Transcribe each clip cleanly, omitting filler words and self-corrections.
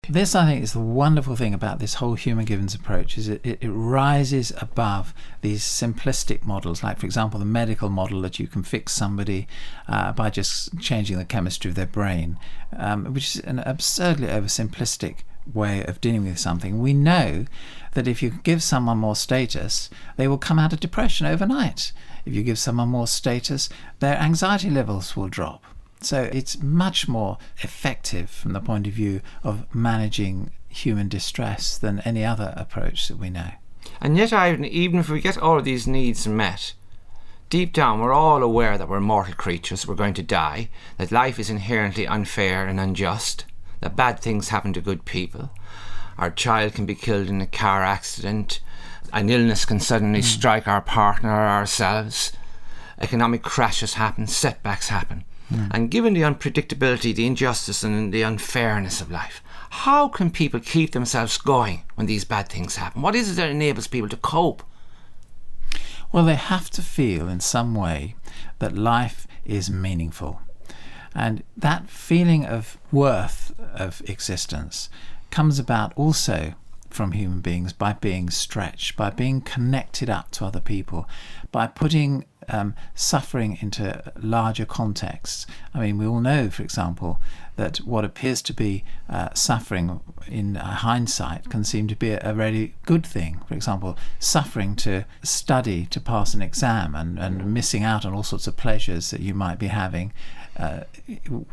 This, I think, is the wonderful thing about this whole human givens approach, is it rises above these simplistic models, like, for example, the medical model that you can fix somebody by just changing the chemistry of their brain, which is an absurdly oversimplistic way of dealing with something. We know that if you give someone more status, they will come out of depression overnight. If you give someone more status, their anxiety levels will drop. So it's much more effective from the point of view of managing human distress than any other approach that we know. And yet, even if we get all of these needs met, deep down we're all aware that we're mortal creatures, we're going to die, that life is inherently unfair and unjust, that bad things happen to good people. Our child can be killed in a car accident, an illness can suddenly strike our partner or ourselves, economic crashes happen, setbacks happen. And given the unpredictability, the injustice and the unfairness of life, how can people keep themselves going when these bad things happen? What is it that enables people to cope? Well, they have to feel in some way that life is meaningful. And that feeling of worth of existence comes about also from human beings by being stretched, by being connected up to other people, by putting suffering into larger contexts. I mean, we all know, for example, that what appears to be suffering in hindsight can seem to be a really good thing. For example, suffering to study to pass an exam and missing out on all sorts of pleasures that you might be having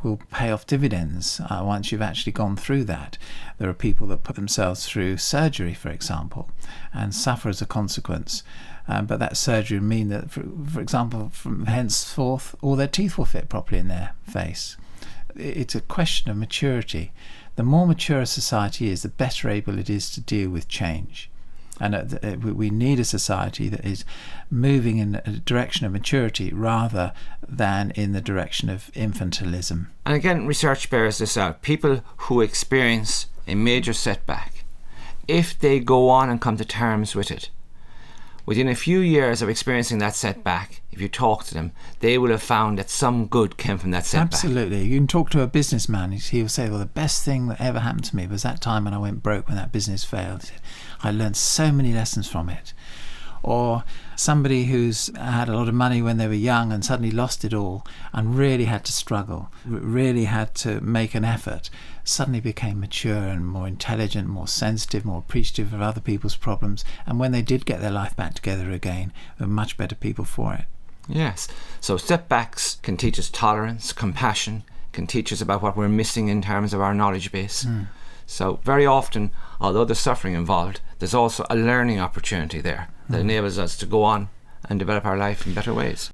will pay off dividends once you've actually gone through that. There are people that put themselves through surgery, for example, and suffer as a consequence. But that surgery would mean that, for example, from henceforth, all their teeth will fit properly in their face. It's a question of maturity. The more mature a society is, the better able it is to deal with change. And we need a society that is moving in a direction of maturity rather than in the direction of infantilism. And again, research bears this out. People who experience a major setback, if they go on and come to terms with it, within a few years of experiencing that setback, if you talk to them, they will have found that some good came from that setback. Absolutely. You can talk to a businessman, he'll say, well, the best thing that ever happened to me was that time when I went broke, when that business failed. I learned so many lessons from it. Or somebody who's had a lot of money when they were young and suddenly lost it all and really had to struggle, really had to make an effort, suddenly became mature and more intelligent, more sensitive, more appreciative of other people's problems, and when they did get their life back together again, they were much better people for it. Yes, so setbacks can teach us tolerance, compassion, can teach us about what we're missing in terms of our knowledge base. So very often, although there's suffering involved, there's also a learning opportunity there that enables us to go on and develop our life in better ways.